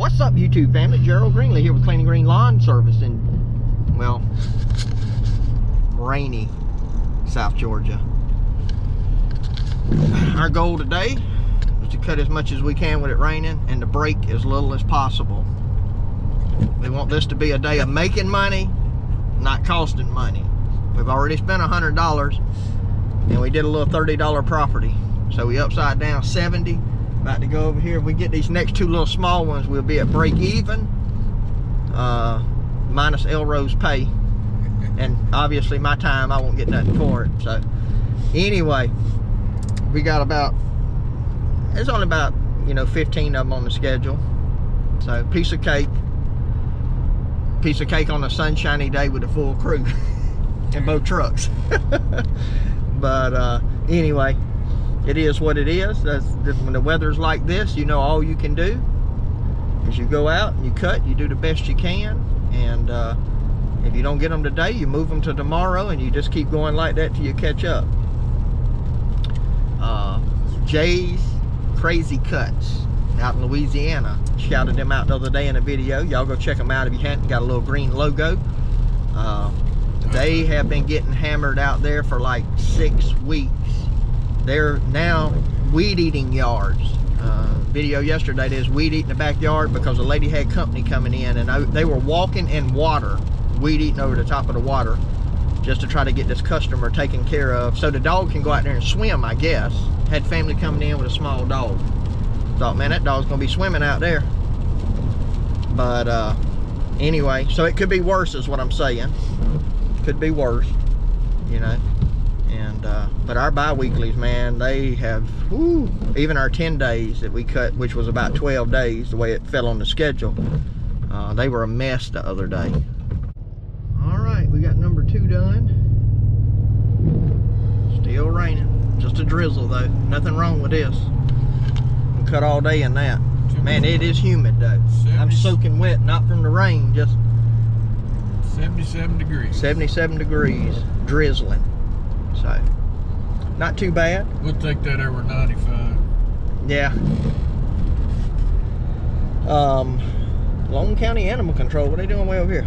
What's up, YouTube family? Gerald Greenlee here with Clean & Green Lawn Service in, well, rainy South Georgia. Our goal today is to cut as much as we can with it raining and to break as little as possible. We want this to be a day of making money, not costing money. We've already spent $100 and we did a little $30 property. So we upside down 70. About to go over here. If we get these next two little small ones, we'll be at break even, minus Elrose pay. And obviously my time, I won't get nothing for it. So anyway, we got about, there's only about, 15 of them on the schedule. So piece of cake on a sunshiny day with a full crew in both trucks. But anyway, it is what it is. When the weather's like this, all you can do is you go out and you cut, you do the best you can, and if you don't get them today, you move them to tomorrow, and you just keep going like that till you catch up. Jay's Crazy Cuts out in Louisiana. Shouted them out the other day in a video. Y'all go check them out if you hadn't. Got a little green logo. They have been getting hammered out there for like 6 weeks. They're now weed eating yards. Video yesterday, there's weed eating the backyard because a lady had company coming in and they were walking in water, weed eating over the top of the water, just to try to get this customer taken care of so the dog can go out there and swim, I guess. Had family coming in with a small dog. Thought, man, that dog's gonna be swimming out there. But anyway, so it could be worse is what I'm saying. Could be worse, And but our bi-weeklies, man, they have, even our 10 days that we cut, which was about 12 days, the way it fell on the schedule, they were a mess the other day. All right, we got number 2 done. Still raining. Just a drizzle, though. Nothing wrong with this. We cut all day in that. Man, it is humid, though. I'm soaking wet, not from the rain, just 77 degrees. 77 degrees, drizzling. So, not too bad. We'll take that over 95. Yeah. Long County Animal Control, what are they doing way over here?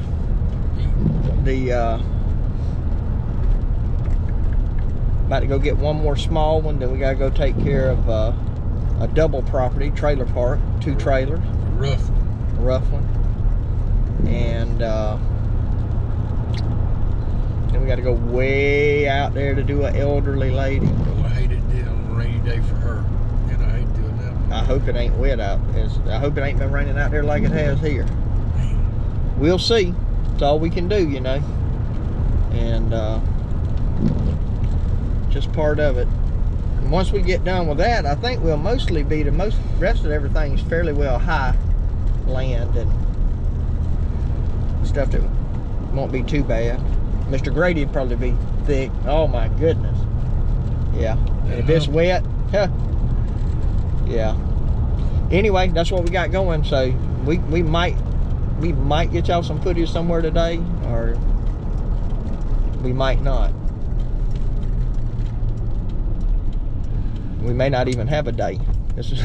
About to go get one more small one, then we gotta go take care of a double property, trailer park, 2 trailers. A rough one. And then we got to go way out there to do an elderly lady. Oh, I hate it doing on a rainy day for her. And I hate doing that. I hope it ain't wet out. I hope it ain't been raining out there like it has here. We'll see. It's all we can do, And just part of it. And once we get done with that, I think we'll mostly be the rest of everything's fairly well high land and stuff that won't be too bad. Mr. Grady would probably be thick. Oh my goodness. Yeah. And if it's wet, yeah. Anyway, that's what we got going. So we might get y'all some footage somewhere today, or we might not. We may not even have a day.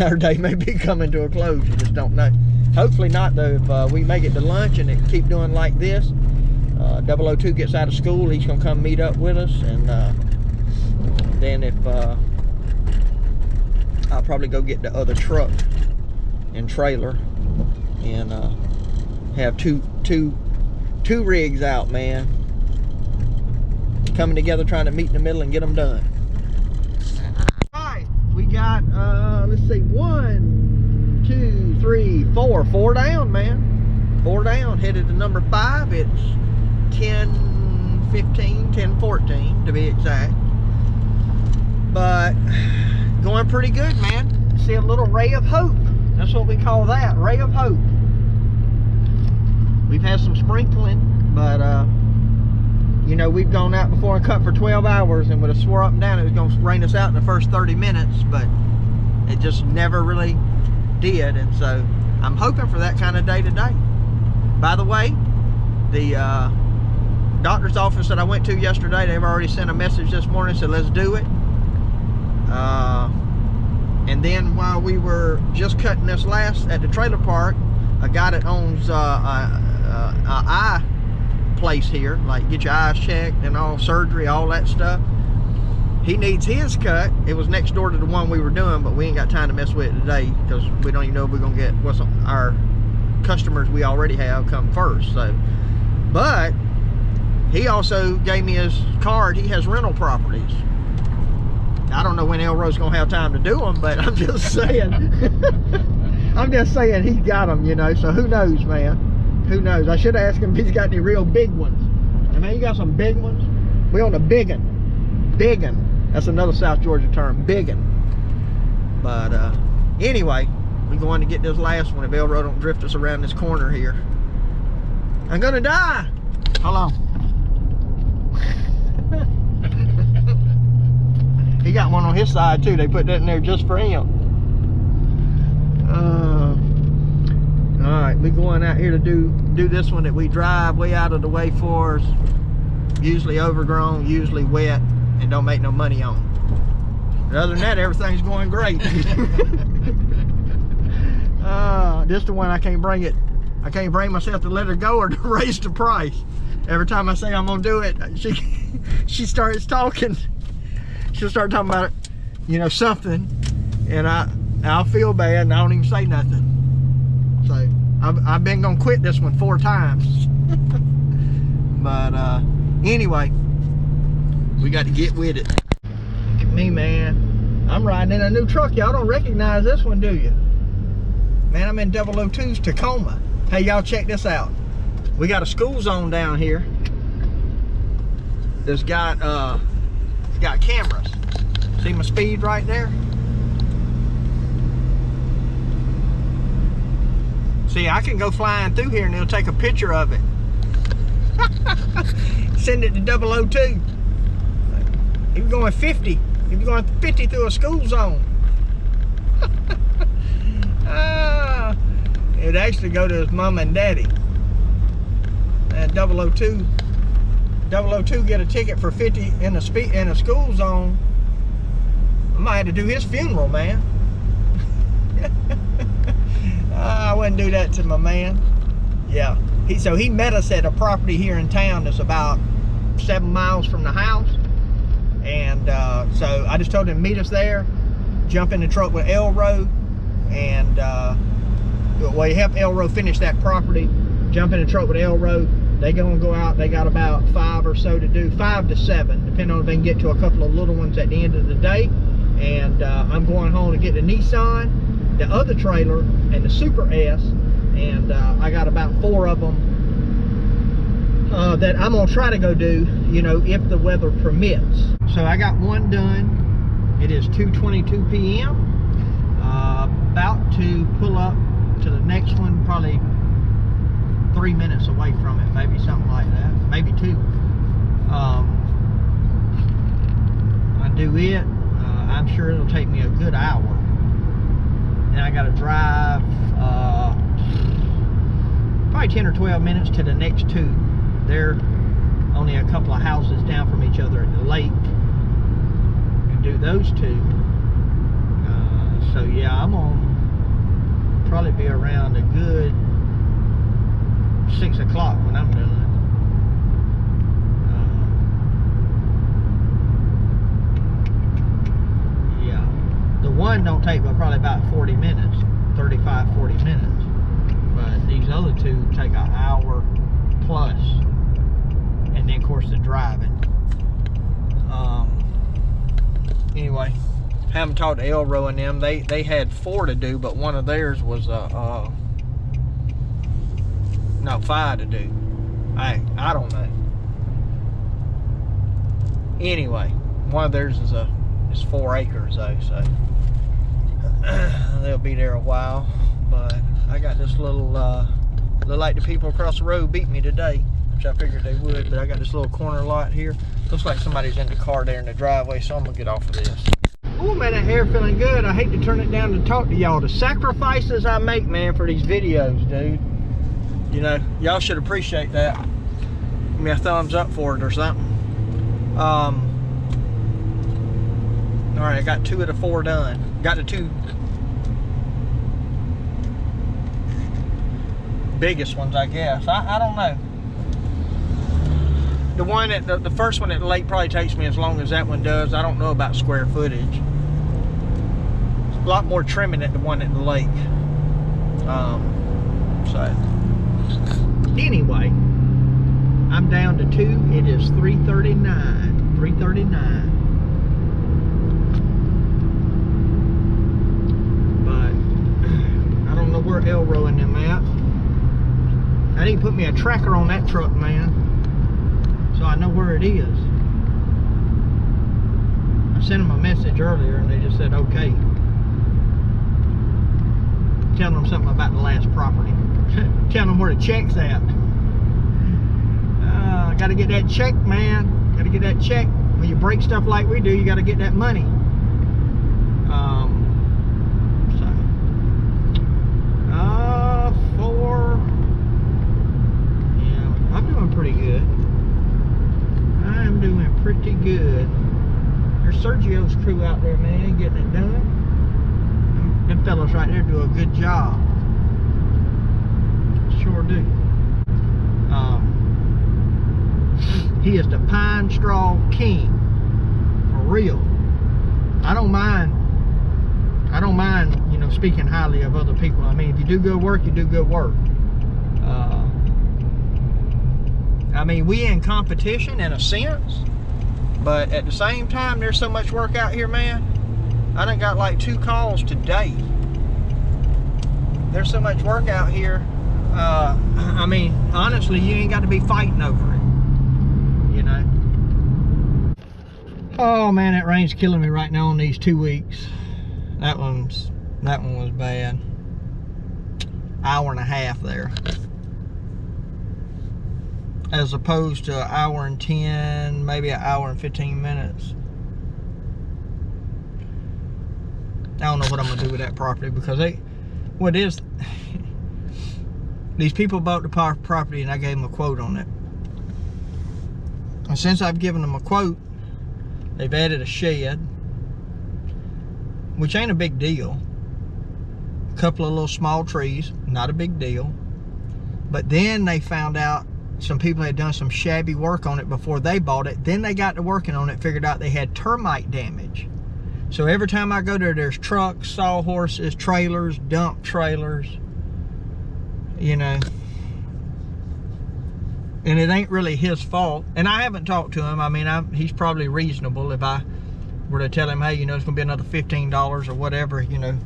Our day may be coming to a close. You just don't know. Hopefully not, though. If we make it to lunch and it keep doing like this, 002 gets out of school, he's gonna come meet up with us, and then if I'll probably go get the other truck and trailer and have two rigs out, man, coming together trying to meet in the middle and get them done. All right, we got let's see, 1, 2, 3, 4 down, man. 4 down, headed to number 5. It's 10:15, 10:14 to be exact. But going pretty good, man. See a little ray of hope. That's what we call that, ray of hope. We've had some sprinkling, but we've gone out before and cut for 12 hours and would have swore up and down it was going to rain us out in the first 30 minutes, but it just never really did. And so I'm hoping for that kind of day today. By the way, the doctor's office that I went to yesterday, they've already sent a message this morning, said let's do it. And then while we were just cutting this last at the trailer park, a guy that owns eye place here, like get your eyes checked and all, surgery, all that stuff. He needs his cut. It was next door to the one we were doing, but we ain't got time to mess with it today because we don't even know if we're gonna get what's our customers we already have come first. So, but he also gave me his card. He has rental properties. I don't know when Elroy's gonna have time to do them, but I'm just saying. I'm just saying he's got them, you know. So who knows, man? Who knows? I should have asked him if he's got any real big ones. I mean, you got some big ones. We on a biggin. Biggin. That's another South Georgia term, biggin. But anyway, we're going to get this last one if Elroy don't drift us around this corner here. I'm gonna die. Hold on. He got one on his side too. They put that in there just for him. All right, we're going out here to do this one that we drive way out of the way for. Usually overgrown, usually wet, and don't make no money on. But other than that, everything's going great. This is the one I can't bring myself to let her go or to raise the price. Every time I say I'm gonna do it, she starts talking. She'll start talking about it, you know, something, and I'll feel bad and I don't even say nothing. So I've been gonna quit this one 4 times. But anyway, we got to get with it. Look at me, man. I'm riding in a new truck. Y'all don't recognize this one, do you? Man, I'm in 002's Tacoma. Hey, y'all, check this out. We got a school zone down here that's got cameras. See my speed right there? See, I can go flying through here and it'll take a picture of it. Send it to 002. He was going 50. He was going 50 through a school zone. It'd actually go to his mom and daddy. And 002 get a ticket for 50 in a school zone. I might have to do his funeral, man. I wouldn't do that to my man. Yeah. So he met us at a property here in town that's about 7 miles from the house. And so I just told him to meet us there, jump in the truck with Elroy, and well, he helped Elroy finish that property, jump in the truck with Elroy. They gonna go out, they got about 5 or so to do, 5 to 7, depending on if they can get to a couple of little ones at the end of the day. And I'm going home to get the Nissan, the other trailer, and the Super S, and I got about 4 of them that I'm gonna try to go do, you know, if the weather permits. So I got one done. It is 2:22 p.m. About to pull up to the next one, probably 3 minutes away from it, maybe something like that, maybe 2. I do it. I'm sure it'll take me a good hour. And I got to drive probably 10 or 12 minutes to the next 2. They're only a couple of houses down from each other at the lake, and do those 2. So yeah, I'm gonna probably be around a good 6 o'clock when I'm done. Yeah, the one don't take but probably about 40 minutes, 35-40 minutes, but these other 2 take an hour plus, and then of course the driving. Anyway, haven't talked to Elroy and them. They had 4 to do, but one of theirs was no, 5 to do. I don't know. Anyway, one of theirs is 4 acres though, so they'll be there a while. But I got this little look like the people across the road beat me today, which I figured they would, but I got this little corner lot here. Looks like somebody's in the car there in the driveway, so I'm gonna get off of this. Oh man, that hair feeling good. I hate to turn it down to talk to y'all. The sacrifices I make, man, for these videos, dude. You know, y'all should appreciate that. Give me a thumbs up for it or something. All right, I got 2 of the 4 done. Got the 2. biggest ones, I guess. I don't know. The one at the first one at the lake probably takes me as long as that one does. I don't know about square footage. It's a lot more trimming at the one at the lake. So anyway, I'm down to 2. It is 3:39. 3:39. But I don't know where Elro and them at. I didn't put me a tracker on that truck, man, so I know where it is. I sent them a message earlier and they just said okay. Telling them something about the last property. Telling them where the check's at. Gotta get that check, man. Gotta get that check. When you break stuff like we do, you gotta get that money. I'm doing pretty good. I'm doing pretty good. There's Sergio's crew out there, man, getting it done. Them fellas right there do a good job. Sure do. He is the pine straw king. For real. I don't mind, you know, speaking highly of other people. I mean, if you do good work, you do good work. I mean, we in competition in a sense, but at the same time, there's so much work out here, man. I done got like 2 calls today. There's so much work out here. I mean, honestly, you ain't got to be fighting over it, you know. Oh man, that rain's killing me right now on these 2 weeks. That one was bad. Hour and a half there, as opposed to an hour and 10, maybe an hour and 15 minutes. I don't know what I'm gonna do with that property, because these people bought the property and I gave them a quote on it. And since I've given them a quote, they've added a shed, which ain't a big deal. A couple of little small trees, not a big deal. But then they found out some people had done some shabby work on it before they bought it. Then they got to working on it, figured out they had termite damage. So every time I go there, there's trucks, sawhorses, trailers, dump trailers, you know. And it ain't really his fault. And I haven't talked to him. I mean, he's probably reasonable. If I were to tell him, hey, you know, it's going to be another $15 or whatever, you know.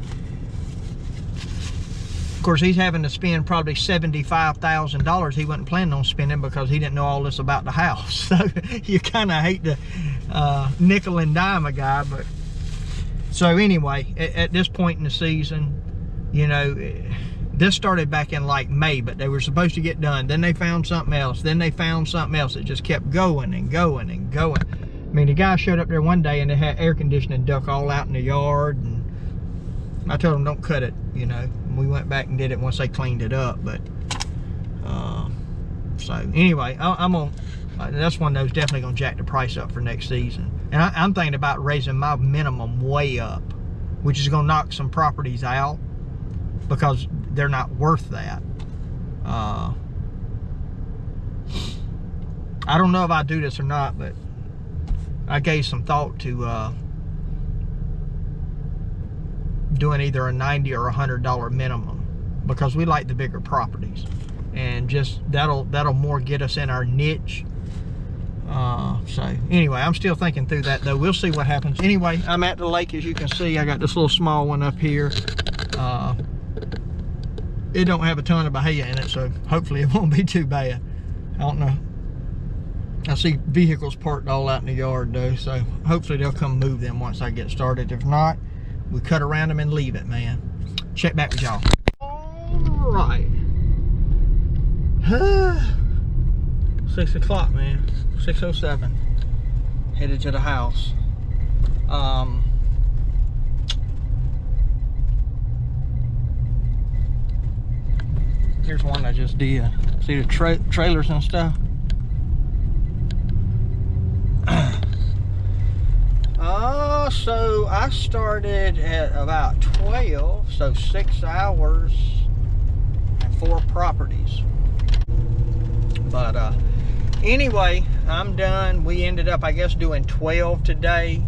Of course, he's having to spend probably $75,000 he wasn't planning on spending, because he didn't know all this about the house. So you kind of hate to nickel and dime a guy. But so anyway, at this point in the season, you know, this started back in like May, but they were supposed to get done. Then they found something else. Then they found something else. It just kept going and going and going. I mean, the guy showed up there one day and they had air conditioning duct all out in the yard. And I told him, don't cut it, you know. And we went back and did it once they cleaned it up. But, so anyway, that's one of those definitely going to jack the price up for next season. And I'm thinking about raising my minimum way up, which is going to knock some properties out, because they're not worth that. I don't know if I do this or not, but I gave some thought to doing either a $90 or $100 minimum, because we like the bigger properties, and just that'll more get us in our niche. So anyway, I'm still thinking through that though. We'll see what happens. Anyway, I'm at the lake, as you can see. I got this little small one up here. It don't have a ton of bahia in it, so hopefully it won't be too bad. I don't know. I see vehicles parked all out in the yard though, so hopefully they'll come move them once I get started. If not, we cut around them and leave it, man. Check back with y'all. All right. 6 o'clock, man. 6:07. Headed to the house. Here's one I just did. See the trailers and stuff? So I started at about 12, so 6 hours and 4 properties. But anyway, I'm done. We ended up, I guess, doing 12 today.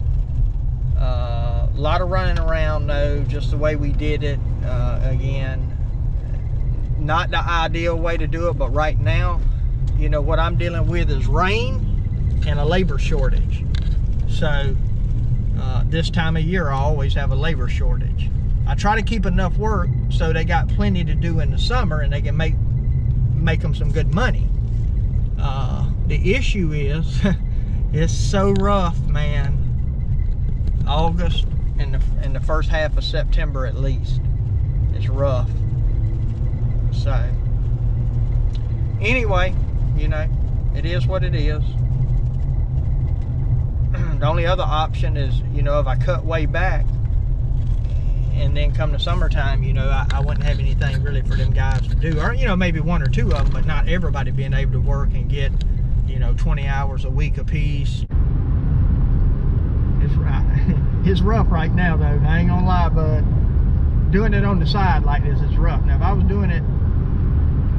A lot of running around though, just the way we did it. Again, not the ideal way to do it, but right now, you know, what I'm dealing with is rain and a labor shortage. So this time of year I always have a labor shortage. I try to keep enough work so they got plenty to do in the summer and they can make them some good money. The issue is it's so rough, man. August and the first half of September at least, it's rough. So anyway, you know, it is what it is. The only other option is, you know, if I cut way back and then come to summertime, you know, I wouldn't have anything really for them guys to do. Or, you know, maybe one or two of them, but not everybody being able to work and get, you know, 20 hours a week apiece. It's right. It's rough right now, though. I ain't gonna lie, bud. Doing it on the side like this is rough. Now, if I was doing it,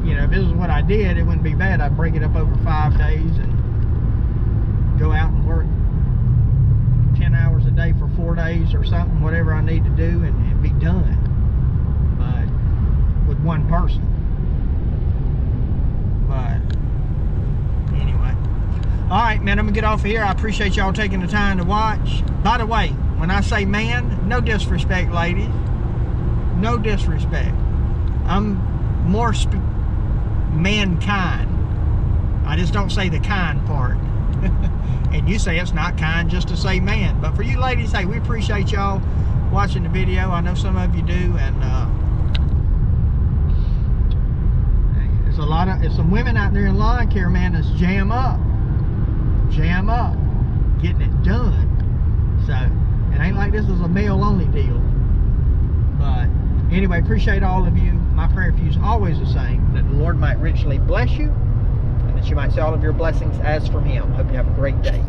you know, if this is what I did, it wouldn't be bad. I'd break it up over 5 days and go out and work 10 hours a day for 4 days or something, whatever I need to do, and be done. But with one person. But anyway. All right, man, I'm gonna get off of here. I appreciate y'all taking the time to watch. By the way, when I say man, no disrespect, ladies. No disrespect. I'm more mankind. I just don't say the kind part. And you say it's not kind just to say man. But for you ladies, hey, we appreciate y'all watching the video. I know some of you do, and there's some women out there in lawn care, man, that's jam up, getting it done. So it ain't like this is a male only deal. But anyway, appreciate all of you. My prayer for you is always the same, that the Lord might richly bless you, and that you might see all of your blessings as from Him. Hope you have a great day.